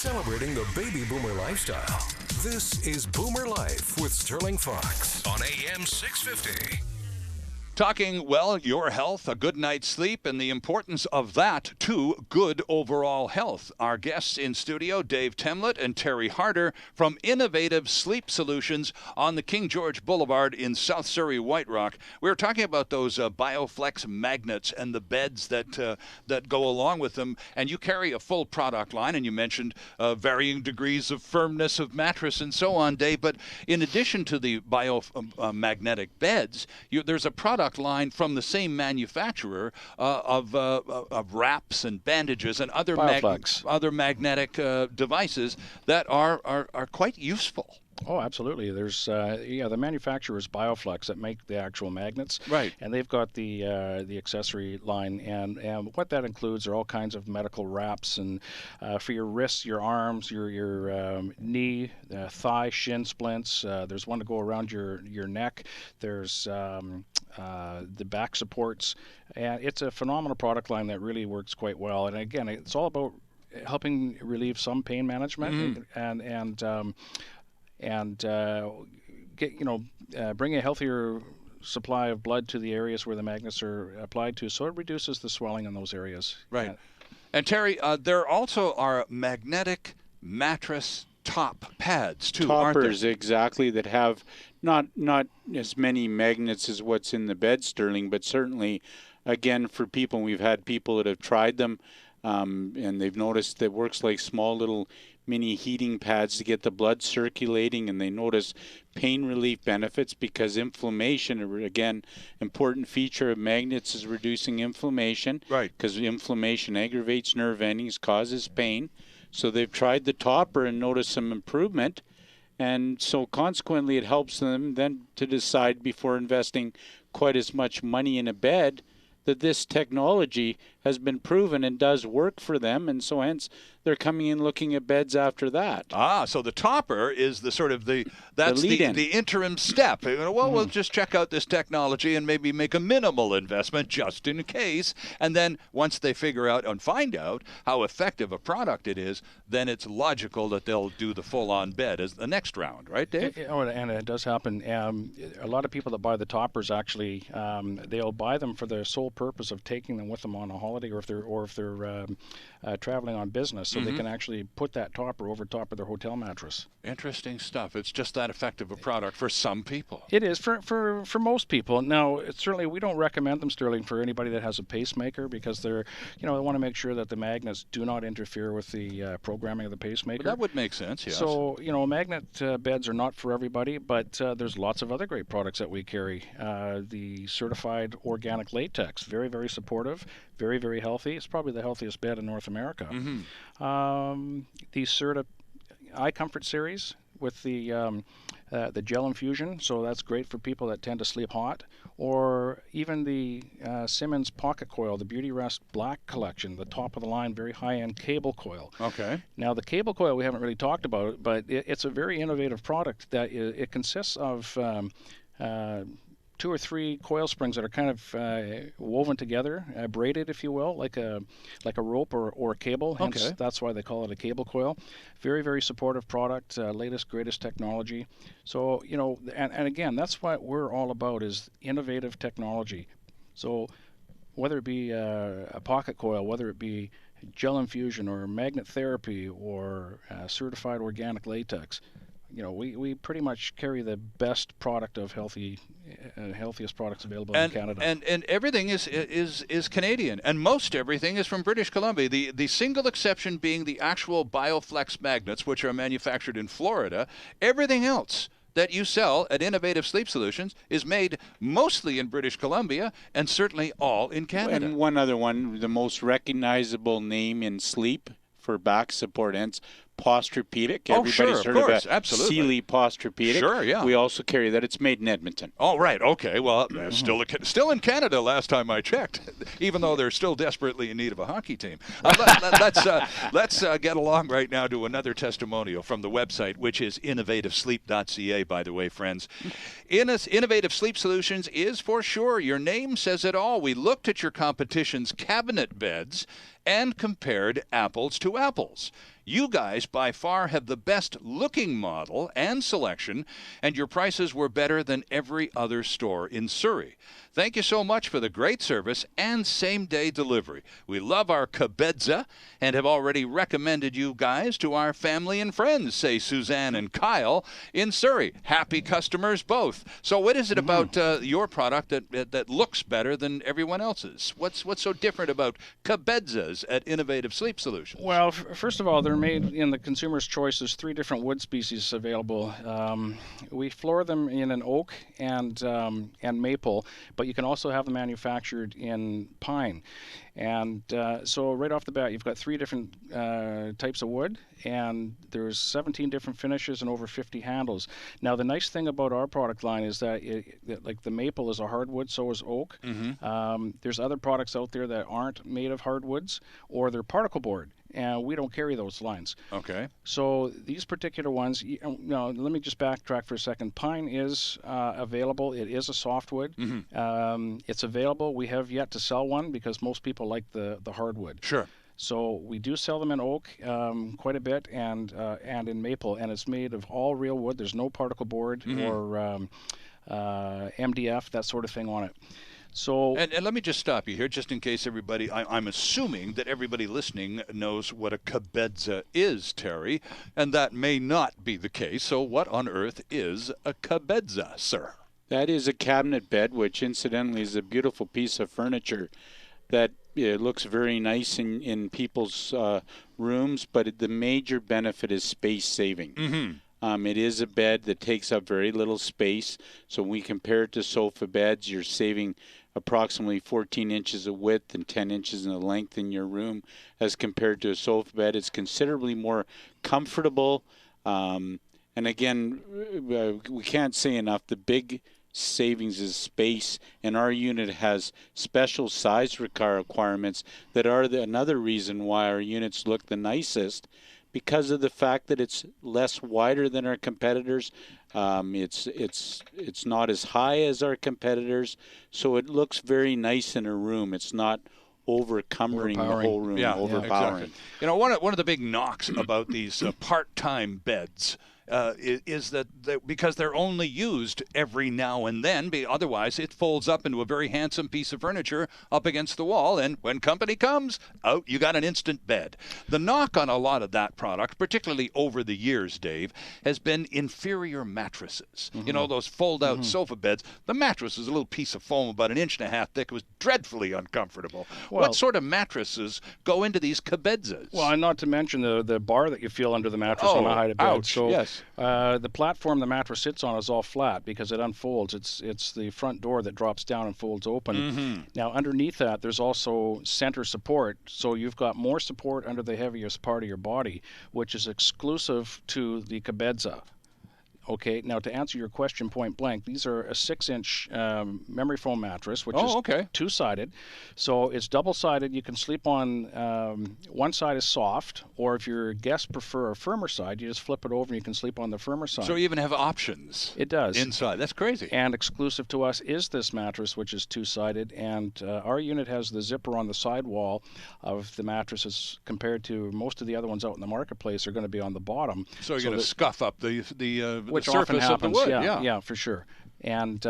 celebrating the baby boomer lifestyle. This is Boomer Life with Sterling Fox on AM 650. Talking, well, your health, a good night's sleep, and the importance of that to good overall health. Our guests in studio, Dave Temlett and Terry Harder from Innovative Sleep Solutions on the King George Boulevard in South Surrey, White Rock. We were talking about those BioFlex magnets and the beds that go along with them. And you carry a full product line, and you mentioned varying degrees of firmness of mattress and so on, Dave. But in addition to the biomagnetic beds, there's a product line from the same manufacturer of wraps and bandages and other magnetic devices that are quite useful. Oh, absolutely. There's the manufacturers BioFlex that make the actual magnets, right? And they've got the accessory line, and what that includes are all kinds of medical wraps, and for your wrists, your arms, your knee, thigh, shin splints. There's one to go around your neck. There's the back supports, and it's a phenomenal product line that really works quite well. And again, it's all about helping relieve some pain management and bring a healthier supply of blood to the areas where the magnets are applied to, so it reduces the swelling in those areas. Right. And Terry, there also are magnetic mattress top pads too, aren't there? Toppers, exactly, that have not as many magnets as what's in the bed, Sterling, but certainly, again, for people, we've had people that have tried them, and they've noticed that it works like small little mini heating pads to get the blood circulating, and they notice pain relief benefits because inflammation, again, important feature of magnets is reducing inflammation. Right. Because inflammation aggravates nerve endings, causes pain. So they've tried the topper and noticed some improvement. And so consequently, it helps them then to decide before investing quite as much money in a bed that this technology has been proven and does work for them, and so hence they're coming in looking at beds after that. So the topper is the sort of the interim step. Well, we'll just check out this technology and maybe make a minimal investment just in case, and then once they figure out and find out how effective a product it is, then it's logical that they'll do the full-on bed as the next round, right, Dave? And it does happen. A lot of people that buy the toppers actually, they'll buy them for the sole purpose of taking them with them on a holiday, or if they're traveling on business, so they can actually put that topper over top of their hotel mattress. Interesting stuff. It's just that effective a product for some people. It is for most people. Now, certainly we don't recommend them, Sterling, for anybody that has a pacemaker, because they want to make sure that the magnets do not interfere with the programming of the pacemaker. But that would make sense, yes. So, magnet beds are not for everybody, but there's lots of other great products that we carry. The certified organic latex, very, very supportive, very, very healthy. It's probably the healthiest bed in North America. The Certa Eye Comfort series with the gel infusion, so that's great for people that tend to sleep hot. Or even the Simmons Pocket Coil, the Beauty Rest Black Collection, the top of the line, very high-end cable coil. Okay. Now the cable coil we haven't really talked about, but it's a very innovative product that it consists of 2 or 3 coil springs that are kind of woven together, braided, if you will, like a rope or a cable. Hence, that's why they call it a cable coil. Very, very supportive product, latest, greatest technology. So, and again, that's what we're all about, is innovative technology. So whether it be a pocket coil, whether it be gel infusion or magnet therapy or certified organic latex, we pretty much carry the best product of healthiest products available in Canada. And everything is Canadian, and most everything is from British Columbia. The single exception being the actual BioFlex magnets, which are manufactured in Florida. Everything else that you sell at Innovative Sleep Solutions is made mostly in British Columbia and certainly all in Canada. And one other one, the most recognizable name in sleep for back support, hence Posturepedic. Everybody's heard of a Sealy Posturepedic. Sure, yeah. We also carry that. It's made in Edmonton. Oh, right. Okay. Well, still in Canada last time I checked, even though they're still desperately in need of a hockey team. Let's get along right now to another testimonial from the website, which is innovativesleep.ca, by the way, friends. Innovative Sleep Solutions is for sure. Your name says it all. We looked at your competition's cabinet beds and compared apples to apples. You guys by far have the best looking model and selection, and your prices were better than every other store in Surrey. Thank you so much for the great service and same-day delivery. We love our Cabedza and have already recommended you guys to our family and friends, say Suzanne and Kyle in Surrey. Happy customers both. So what is it about your product that looks better than everyone else's? What's so different about Cabedzas at Innovative Sleep Solutions? Well, first of all, they're made in the consumer's choice. There's 3 different wood species available. We floor them in an oak and maple, but you can also have them manufactured in pine. And so right off the bat, you've got 3 different types of wood, and there's 17 different finishes and over 50 handles. Now, the nice thing about our product line is that, like the maple is a hardwood, so is oak. There's other products out there that aren't made of hardwoods, or they're particle board, and we don't carry those lines. Okay. So these particular ones, let me just backtrack for a second. Pine is available. It is a softwood. It's available. We have yet to sell one because most people like the hardwood. Sure. So we do sell them in oak quite a bit, and in maple, and it's made of all real wood. There's no particle board or MDF, that sort of thing on it. So, and let me just stop you here, just in case everybody, I'm assuming that everybody listening knows what a Cabedza is, Terry, and that may not be the case. So what on earth is a Cabedza, sir? That is a cabinet bed, which incidentally is a beautiful piece of furniture that looks very nice in people's rooms, but the major benefit is space saving. It is a bed that takes up very little space, so when we compare it to sofa beds, you're saving approximately 14 inches of width and 10 inches in the length in your room as compared to a sofa bed. It's considerably more comfortable, and again, we can't say enough, the big savings is space, and our unit has special size requirements that are another reason why our units look the nicest, because of the fact that it's less wider than our competitors. It's not as high as our competitors, so it looks very nice in a room. It's not overcumbering the whole room, overpowering. Exactly. You know, one of the big knocks about these part-time beds is that because they're only used every now and then, otherwise it folds up into a very handsome piece of furniture up against the wall, and when company comes, out you got an instant bed. The knock on a lot of that product, particularly over the years, Dave, has been inferior mattresses. You know, those fold-out sofa beds. The mattress is a little piece of foam about 1.5 inches thick. It was dreadfully uncomfortable. Well, what sort of mattresses go into these Cabedzas? Well, and not to mention the bar that you feel under the mattress on the height of bed. Ouch, so, yes. The platform the mattress sits on is all flat because it unfolds. It's the front door that drops down and folds open. Now, underneath that, there's also center support, so you've got more support under the heaviest part of your body, which is exclusive to the Cabedza. Okay, now to answer your question point blank, these are a 6-inch memory foam mattress, which is two-sided. So it's double-sided. You can sleep on one side is soft, or if your guests prefer a firmer side, you just flip it over and you can sleep on the firmer side. So you even have options. It does. Inside. That's crazy. And exclusive to us is this mattress, which is two-sided, and our unit has the zipper on the sidewall of the mattresses compared to most of the other ones out in the marketplace are going to be on the bottom. So you're going to scuff up the which surface often happens, of the wood. Yeah, for sure. And,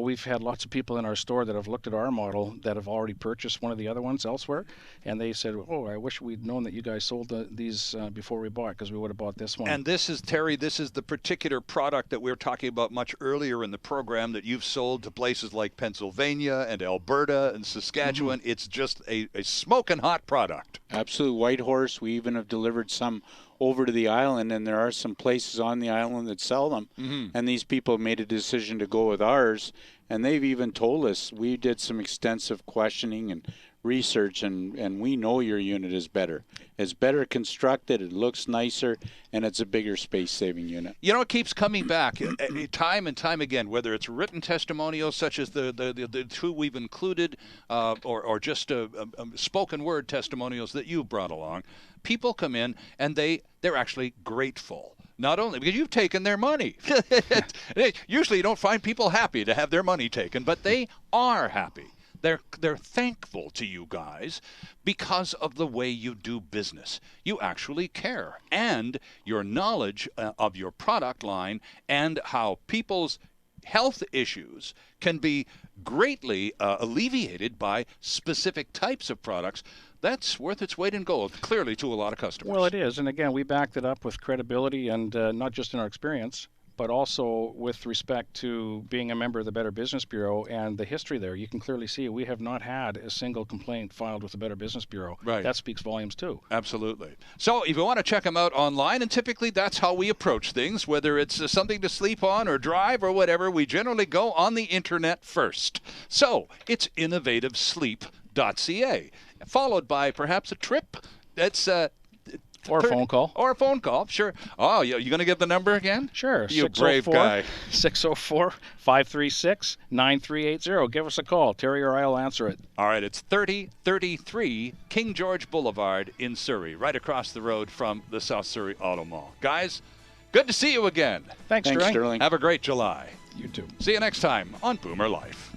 we've had lots of people in our store that have looked at our model that have already purchased one of the other ones elsewhere, and they said, oh, I wish we'd known that you guys sold these before we bought, because we would have bought this one. And this is, Terry, this is the particular product that we were talking about much earlier in the program that you've sold to places like Pennsylvania and Alberta and Saskatchewan. It's just a smoking hot product. Absolute white horse. We even have delivered some over to the island, and there are some places on the island that sell them. And these people made a decision to go with ours, and they've even told us. We did some extensive questioning and research, and we know your unit is better. It's better constructed, it looks nicer, and it's a bigger space-saving unit. You know, it keeps coming back time and time again, whether it's written testimonials such as the two we've included, or just spoken word testimonials that you brought along. People come in and they're actually grateful. Not only because you've taken their money. Usually you don't find people happy to have their money taken, but they are happy. They're thankful to you guys because of the way you do business. You actually care, and your knowledge of your product line and how people's health issues can be greatly alleviated by specific types of products. That's worth its weight in gold, clearly, to a lot of customers. Well, it is. And again, we backed it up with credibility and not just in our experience, but also with respect to being a member of the Better Business Bureau and the history there. You can clearly see we have not had a single complaint filed with the Better Business Bureau. Right. That speaks volumes too. Absolutely. So if you want to check them out online, and typically that's how we approach things, whether it's something to sleep on or drive or whatever, we generally go on the internet first. So it's innovativesleep.ca, followed by perhaps a trip. That's or a phone call. Or a phone call, sure. Oh, you going to give the number again? Sure. You brave guy. 604-536-9380. Give us a call. Terry or I will answer it. All right, it's 3033 King George Boulevard in Surrey, right across the road from the South Surrey Auto Mall. Guys, good to see you again. Thanks, Sterling. Have a great July. You too. See you next time on Boomer Life.